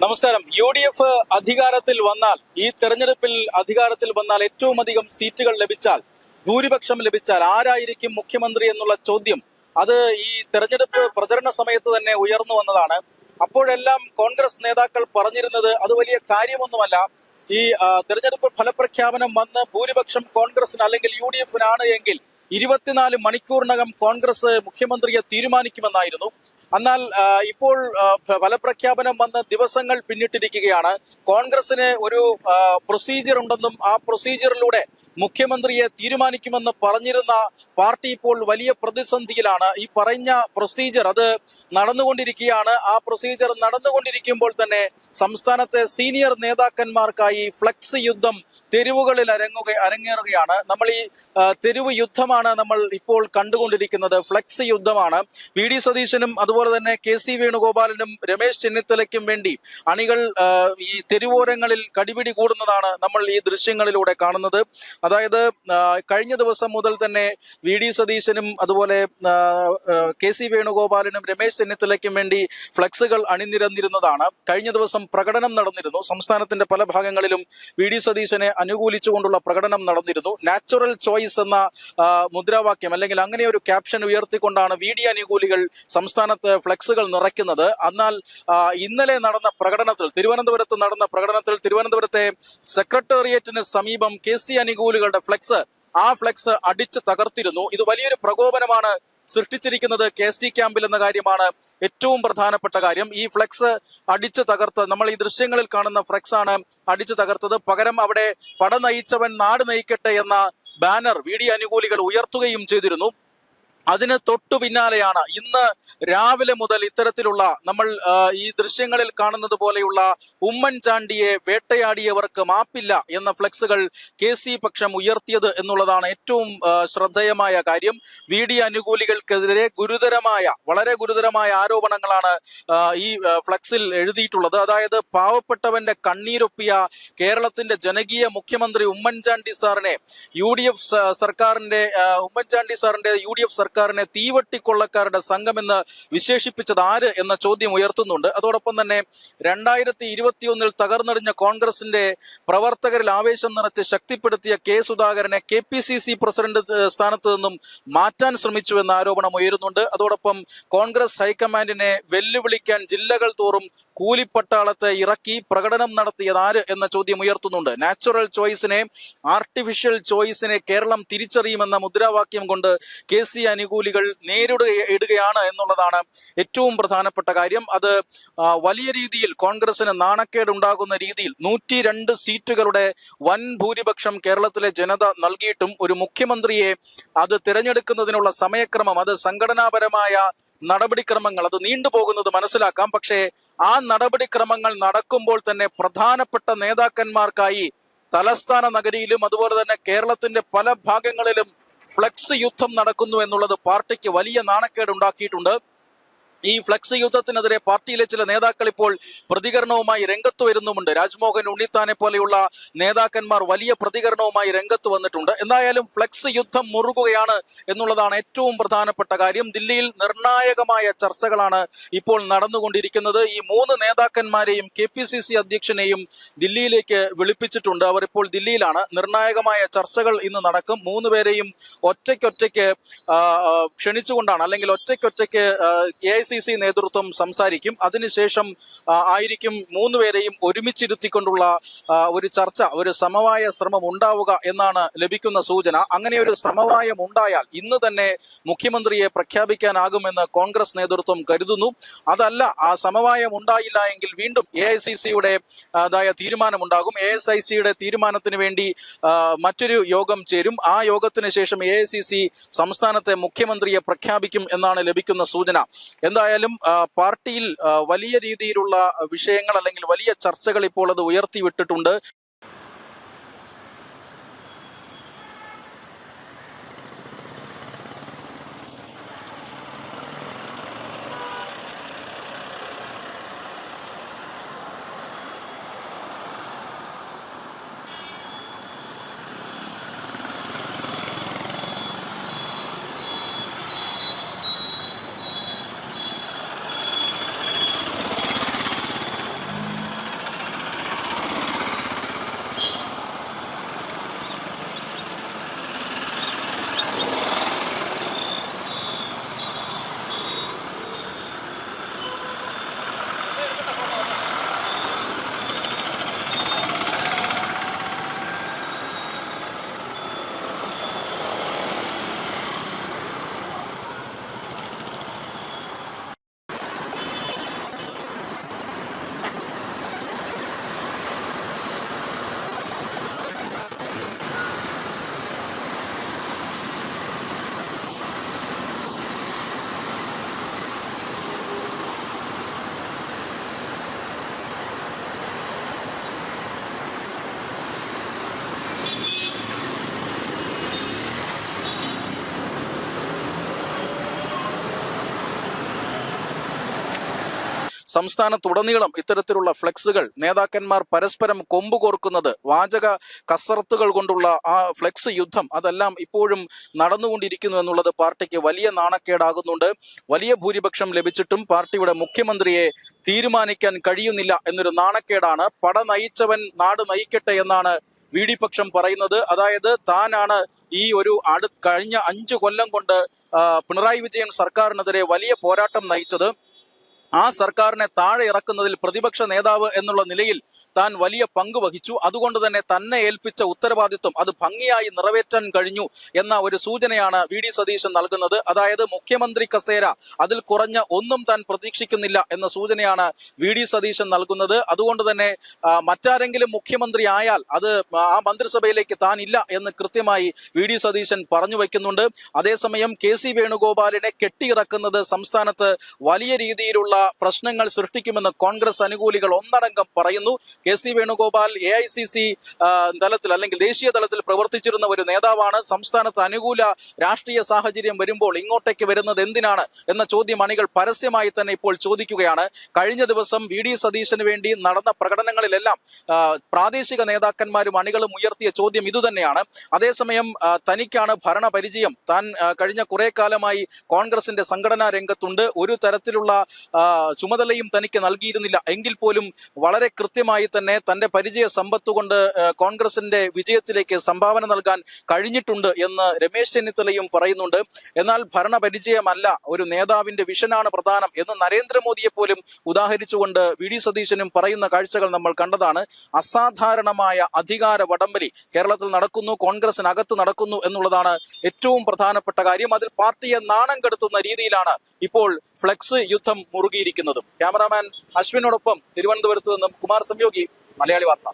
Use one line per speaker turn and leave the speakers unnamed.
നമസ്കാരം. UDF അധികാരത്തിൽ വന്നാൽ, ഈ തെരഞ്ഞെടുപ്പിൽ അധികാരത്തിൽ വന്നാൽ, ഏറ്റവും അധികം സീറ്റുകൾ ലഭിച്ചാൽ, ഭൂരിപക്ഷം ലഭിച്ചാൽ ആരായിരിക്കും മുഖ്യമന്ത്രി എന്നുള്ള ചോദ്യം അത് ഈ തെരഞ്ഞെടുപ്പ് പ്രചരണ സമയത്ത് തന്നെ ഉയർന്നു വന്നതാണ്. അപ്പോഴെല്ലാം കോൺഗ്രസ് നേതാക്കൾ പറഞ്ഞിരുന്നത് അത് വലിയ കാര്യമൊന്നുമല്ല. ഈ തെരഞ്ഞെടുപ്പ് ഫലപ്രഖ്യാപനം വന്ന് ഭൂരിപക്ഷം കോൺഗ്രസിന് അല്ലെങ്കിൽ UDF-നാണ് എങ്കിൽ 24 മണിക്കൂറിനകം കോൺഗ്രസ് മുഖ്യമന്ത്രിയെ തീരുമാനിക്കുമെന്നായിരുന്നു. എന്നാൽ ഇപ്പോൾ ഫലപ്രഖ്യാപനം വന്ന് ദിവസങ്ങൾ പിന്നിട്ടിരിക്കുകയാണ്. കോൺഗ്രസിന് ഒരു പ്രൊസീജിയർ ഉണ്ടെന്നും ആ പ്രൊസീജിയറിലൂടെ മുഖ്യമന്ത്രിയെ തീരുമാനിക്കുമെന്ന് പറഞ്ഞിരുന്ന പാർട്ടി ഇപ്പോൾ വലിയ പ്രതിസന്ധിയിലാണ്. ഈ പറഞ്ഞ പ്രൊസീജിയർ അത് നടന്നുകൊണ്ടിരിക്കുകയാണ്. ആ പ്രൊസീജിയർ നടന്നുകൊണ്ടിരിക്കുമ്പോൾ തന്നെ സംസ്ഥാനത്തെ സീനിയർ നേതാക്കന്മാർക്കായി ഫ്ലക്സ് യുദ്ധം തെരുവുകളിൽ അരങ്ങേറുകയാണ്. നമ്മൾ ഈ തെരുവ് യുദ്ധമാണ് നമ്മൾ ഇപ്പോൾ കണ്ടുകൊണ്ടിരിക്കുന്നത്. ഫ്ലക്സ് യുദ്ധമാണ്. VD സതീശനും അതുപോലെ തന്നെ KC വേണുഗോപാലിനും രമേശ് ചെന്നിത്തലയ്ക്കും വേണ്ടി അണികൾ ഈ തെരുവോരങ്ങളിൽ കടിപിടി കൂടുന്നതാണ് നമ്മൾ ഈ ദൃശ്യങ്ങളിലൂടെ കാണുന്നത്. അതായത് കഴിഞ്ഞ ദിവസം മുതൽ തന്നെ VD സതീശനും അതുപോലെ KC വേണുഗോപാലിനും രമേശ് ചെന്നിത്തലയ്ക്കും വേണ്ടി ഫ്ലക്സുകൾ അണിനിരന്നിരുന്നതാണ്. കഴിഞ്ഞ ദിവസം പ്രകടനം നടന്നിരുന്നു. സംസ്ഥാനത്തിന്റെ പല ഭാഗങ്ങളിലും VD സതീശനെ അനുകൂലിച്ചുകൊണ്ടുള്ള പ്രകടനം നടന്നിരുന്നു. നാച്ചുറൽ ചോയ്സ് എന്ന മുദ്രാവാക്യം അല്ലെങ്കിൽ അങ്ങനെ ഒരു ക്യാപ്ഷൻ ഉയർത്തിക്കൊണ്ടാണ് VD അനുകൂലികൾ സംസ്ഥാനത്ത് ഫ്ലക്സുകൾ നിറയ്ക്കുന്നത്. എന്നാൽ ഇന്നലെ നടന്ന പ്രകടനത്തിൽ, തിരുവനന്തപുരത്ത് നടന്ന പ്രകടനത്തിൽ, തിരുവനന്തപുരത്തെ സെക്രട്ടേറിയറ്റിന് സമീപം KC അനുകൂലികളുടെ ഫ്ലക്സ്, ആ ഫ്ലക്സ് അടിച്ച് തകർത്തിരുന്നു. ഇത് വലിയൊരു പ്രകോപനമാണ് സൃഷ്ടിച്ചിരിക്കുന്നത് KC ക്യാമ്പിൽ എന്ന കാര്യമാണ് ഏറ്റവും പ്രധാനപ്പെട്ട കാര്യം. ഈ ഫ്ലക്സ് അടിച്ചു തകർത്ത്, നമ്മൾ ഈ ദൃശ്യങ്ങളിൽ കാണുന്ന ഫ്ലക്സ് ആണ് അടിച്ചു തകർത്തത്. പകരം അവിടെ പട നയിച്ചവൻ നാട് നയിക്കട്ടെ എന്ന ബാനർ VD അനുകൂലികൾ ഉയർത്തുകയും ചെയ്തിരുന്നു. അതിന് തൊട്ടു പിന്നാലെയാണ് ഇന്ന് രാവിലെ മുതൽ ഇത്തരത്തിലുള്ള നമ്മൾ ഈ ദൃശ്യങ്ങളിൽ കാണുന്നത് പോലെയുള്ള ഉമ്മൻചാണ്ടിയെ വേട്ടയാടിയവർക്ക് മാപ്പില്ല എന്ന ഫ്ലെക്സുകൾ KC പക്ഷം ഉയർത്തിയത് എന്നുള്ളതാണ് ഏറ്റവും ശ്രദ്ധേയമായ കാര്യം. VD അനുകൂലികൾക്കെതിരെ വളരെ ഗുരുതരമായ ആരോപണങ്ങളാണ് ഈ ഫ്ലെക്സിൽ എഴുതിയിട്ടുള്ളത്. അതായത് പാവപ്പെട്ടവന്റെ കണ്ണീരൊപ്പിയ കേരളത്തിന്റെ ജനകീയ മുഖ്യമന്ത്രി ഉമ്മൻചാണ്ടി സാറിനെ UDF സർക്കാരിനെ തീവട്ടിക്കൊള്ളക്കാരുടെ സംഘമെന്ന് വിശേഷിപ്പിച്ചത് ആര് എന്ന ചോദ്യം ഉയർത്തുന്നുണ്ട്. അതോടൊപ്പം തന്നെ 2021 തകർന്നടിഞ്ഞ കോൺഗ്രസിന്റെ പ്രവർത്തകരിൽ ആവേശം നിറച്ച് ശക്തിപ്പെടുത്തിയ സുധാകരനെ KPCC പ്രസിഡന്റ് സ്ഥാനത്ത് നിന്നും മാറ്റാൻ ശ്രമിച്ചു എന്ന ആരോപണം ഉയരുന്നുണ്ട്. അതോടൊപ്പം കോൺഗ്രസ് ഹൈക്കമാൻഡിനെ വെല്ലുവിളിക്കാൻ ജില്ലകൾ തോറും കൂലിപ്പട്ടാളത്തെ ഇറക്കി പ്രകടനം നടത്തിയത് ആര് എന്ന ചോദ്യം ഉയർത്തുന്നുണ്ട്. നാച്ചുറൽ ചോയ്സിനെ, ആർട്ടിഫിഷ്യൽ ചോയ്സിനെ കേരളം തിരിച്ചറിയുമെന്ന മുദ്രാവാക്യം കൊണ്ട് KC അനുകൂലികൾ നേരിടുകയാണ് എന്നുള്ളതാണ് ഏറ്റവും പ്രധാനപ്പെട്ട കാര്യം. അത് വലിയ രീതിയിൽ കോൺഗ്രസിന് നാണക്കേടുണ്ടാകുന്ന രീതിയിൽ 102 സീറ്റുകളുടെ വൻ ഭൂരിപക്ഷം കേരളത്തിലെ ജനത നൽകിയിട്ടും ഒരു മുഖ്യമന്ത്രിയെ അത് തിരഞ്ഞെടുക്കുന്നതിനുള്ള സമയക്രമം, അത് സംഘടനാപരമായ നടപടിക്രമങ്ങൾ അത് നീണ്ടുപോകുന്നത് മനസ്സിലാക്കാം. പക്ഷേ ആ നടപടിക്രമങ്ങൾ നടക്കുമ്പോൾ തന്നെ പ്രധാനപ്പെട്ട നേതാക്കന്മാർക്കായി തലസ്ഥാന നഗരിയിലും അതുപോലെ തന്നെ കേരളത്തിന്റെ പല ഭാഗങ്ങളിലും ഫ്ലക്സ് യുദ്ധം നടക്കുന്നു എന്നുള്ളത് പാർട്ടിക്ക് വലിയ നാണക്കേട് ഉണ്ടാക്കിയിട്ടുണ്ട്. ഈ ഫ്ലക്സ് യുദ്ധത്തിനെതിരെ പാർട്ടിയിലെ ചില നേതാക്കൾ ഇപ്പോൾ പ്രതികരണവുമായി രംഗത്ത് വരുന്നുമുണ്ട്. രാജ്മോഹൻ ഉണ്ണിത്താനെ പോലെയുള്ള നേതാക്കന്മാർ വലിയ പ്രതികരണവുമായി രംഗത്ത് വന്നിട്ടുണ്ട്. എന്തായാലും ഫ്ലക്സ് യുദ്ധം മുറുകുകയാണ് എന്നുള്ളതാണ് ഏറ്റവും പ്രധാനപ്പെട്ട കാര്യം. ദില്ലിയിൽ നിർണായകമായ ചർച്ചകളാണ് ഇപ്പോൾ നടന്നുകൊണ്ടിരിക്കുന്നത്. ഈ 3 നേതാക്കന്മാരെയും KPCC അധ്യക്ഷനെയും ദില്ലിയിലേക്ക് വിളിപ്പിച്ചിട്ടുണ്ട്. അവർ ഇപ്പോൾ ദില്ലിയിലാണ്. നിർണായകമായ ചർച്ചകൾ ഇന്ന് നടക്കും. 3 പേരെയും ഒറ്റയ്ക്കൊറ്റയ്ക്ക് ക്ഷണിച്ചുകൊണ്ടാണ്, അല്ലെങ്കിൽ ഒറ്റയ്ക്കൊറ്റയ്ക്ക് AICC നേതൃത്വം സംസാരിക്കും. അതിനുശേഷം ആയിരിക്കും 3 പേരെയും ഒരുമിച്ചിരുത്തിക്കൊണ്ടുള്ള ഒരു ചർച്ച, ഒരു സമവായ ശ്രമം ഉണ്ടാവുക എന്നാണ് ലഭിക്കുന്ന സൂചന. അങ്ങനെ ഒരു സമവായം ഉണ്ടായാൽ ഇന്ന് തന്നെ മുഖ്യമന്ത്രിയെ പ്രഖ്യാപിക്കാനാകുമെന്ന് കോൺഗ്രസ് നേതൃത്വം കരുതുന്നു. അതല്ല, ആ സമവായം ഉണ്ടായില്ല എങ്കിൽ വീണ്ടും AICCയുടെ തീരുമാനമുണ്ടാകും. AICCയുടെ തീരുമാനത്തിന് വേണ്ടി മറ്റൊരു യോഗം ചേരും. ആ യോഗത്തിന് ശേഷം AICC സംസ്ഥാനത്തെ മുഖ്യമന്ത്രിയെ പ്രഖ്യാപിക്കും എന്നാണ് ലഭിക്കുന്ന സൂചന. എന്തായാലും പാർട്ടിയിൽ വലിയ രീതിയിലുള്ള വിഷയങ്ങൾ അല്ലെങ്കിൽ വലിയ ചർച്ചകൾ ഇപ്പോൾ അത് ഉയർത്തിവിട്ടിട്ടുണ്ട്. സംസ്ഥാനത്തുടനീളം ഇത്തരത്തിലുള്ള ഫ്ലെക്സുകൾ നേതാക്കന്മാർ പരസ്പരം കൊമ്പ് കോർക്കുന്നത്, വാചക കസർത്തുകൾ കൊണ്ടുള്ള ആ ഫ്ലെക്സ് യുദ്ധം അതെല്ലാം ഇപ്പോഴും നടന്നുകൊണ്ടിരിക്കുന്നു എന്നുള്ളത് പാർട്ടിക്ക് വലിയ നാണക്കേടാകുന്നുണ്ട്. വലിയ ഭൂരിപക്ഷം ലഭിച്ചിട്ടും പാർട്ടിയുടെ മുഖ്യമന്ത്രിയെ തീരുമാനിക്കാൻ കഴിയുന്നില്ല എന്നൊരു നാണക്കേടാണ്. പട നയിച്ചവൻ നാട് നയിക്കട്ടെ എന്നാണ് VD പക്ഷം പറയുന്നത്. അതായത് താനാണ് ഈ ഒരു കഴിഞ്ഞ 5 കൊല്ലം കൊണ്ട് പിണറായി വിജയൻ സർക്കാരിനെതിരെ വലിയ പോരാട്ടം നയിച്ചത്. ആ സർക്കാരിനെ താഴെ ഇറക്കുന്നതിൽ പ്രതിപക്ഷ നേതാവ് എന്നുള്ള നിലയിൽ താൻ വലിയ പങ്ക് വഹിച്ചു. അതുകൊണ്ട് തന്നെ തന്നെ ഏൽപ്പിച്ച ഉത്തരവാദിത്വം അത് ഭംഗിയായി നിറവേറ്റാൻ കഴിഞ്ഞു എന്ന ഒരു സൂചനയാണ് VD സതീശൻ നൽകുന്നത്. അതായത് മുഖ്യമന്ത്രി കസേര, അതിൽ കുറഞ്ഞ ഒന്നും താൻ പ്രതീക്ഷിക്കുന്നില്ല എന്ന സൂചനയാണ് VD സതീശൻ നൽകുന്നത്. അതുകൊണ്ട് തന്നെ മറ്റാരെങ്കിലും മുഖ്യമന്ത്രി ആയാൽ അത് ആ മന്ത്രിസഭയിലേക്ക് താൻ ഇല്ല എന്ന് കൃത്യമായി VD സതീശൻ പറഞ്ഞു വയ്ക്കുന്നുണ്ട്. അതേസമയം KC വേണുഗോപാലിനെ കെട്ടിയിറക്കുന്നത് സംസ്ഥാനത്ത് വലിയ രീതിയിലുള്ള പ്രശ്നങ്ങൾ സൃഷ്ടിക്കുമെന്ന് കോൺഗ്രസ് അനുകൂലികൾ ഒന്നടങ്കം പറയുന്നു. KC വേണുഗോപാൽ AICC തലത്തിൽ അല്ലെങ്കിൽ ദേശീയ തലത്തിൽ പ്രവർത്തിച്ചിരുന്ന ഒരു നേതാവാണ്. സംസ്ഥാനത്ത് അനുകൂല രാഷ്ട്രീയ സാഹചര്യം വരുമ്പോൾ ഇങ്ങോട്ടേക്ക് വരുന്നത് എന്തിനാണ് എന്ന ചോദ്യം അണികൾ പരസ്യമായി തന്നെ ഇപ്പോൾ ചോദിക്കുകയാണ്. കഴിഞ്ഞ ദിവസം VD സതീശന് വേണ്ടി നടന്ന പ്രകടനങ്ങളിലെല്ലാം പ്രാദേശിക നേതാക്കന്മാരും അണികളും ഉയർത്തിയ ചോദ്യം ഇതുതന്നെയാണ്. അതേസമയം തനിക്കാണ് ഭരണപരിചയം, താൻ കഴിഞ്ഞ കുറെ കാലമായി കോൺഗ്രസിന്റെ സംഘടനാ രംഗത്തുണ്ട്, ഒരു തരത്തിലുള്ള ചുമതലയും തനിക്ക് നൽകിയിരുന്നില്ല എങ്കിൽ പോലും വളരെ കൃത്യമായി തന്നെ തന്റെ പരിചയ സമ്പത്ത് കൊണ്ട് കോൺഗ്രസിന്റെ വിജയത്തിലേക്ക് സംഭാവന നൽകാൻ കഴിഞ്ഞിട്ടുണ്ട് എന്ന് രമേശ് ചെന്നിത്തലയും പറയുന്നുണ്ട്. എന്നാൽ ഭരണപരിചയമല്ല, ഒരു നേതാവിന്റെ വിഷനാണ് പ്രധാനം എന്ന് നരേന്ദ്രമോദിയെ പോലും ഉദാഹരിച്ചുകൊണ്ട് VD സതീശനും പറയുന്ന കാഴ്ചകൾ നമ്മൾ കണ്ടതാണ്. അസാധാരണമായ അധികാര വടംവലി കേരളത്തിൽ നടക്കുന്നു, കോൺഗ്രസിനകത്ത് നടക്കുന്നു എന്നുള്ളതാണ് ഏറ്റവും പ്രധാനപ്പെട്ട കാര്യം. അതിൽ പാർട്ടിയെ നാണം കെടുത്തുന്ന രീതിയിലാണ് ഇപ്പോൾ ഫ്ലെക്സ് യുദ്ധം മുറുകിയിരിക്കുന്നതും. ക്യാമറാമാൻ അശ്വിനോടൊപ്പം തിരുവനന്തപുരത്ത് നിന്നും കുമാർ സംയോഗി, മലയാളി വാർത്ത.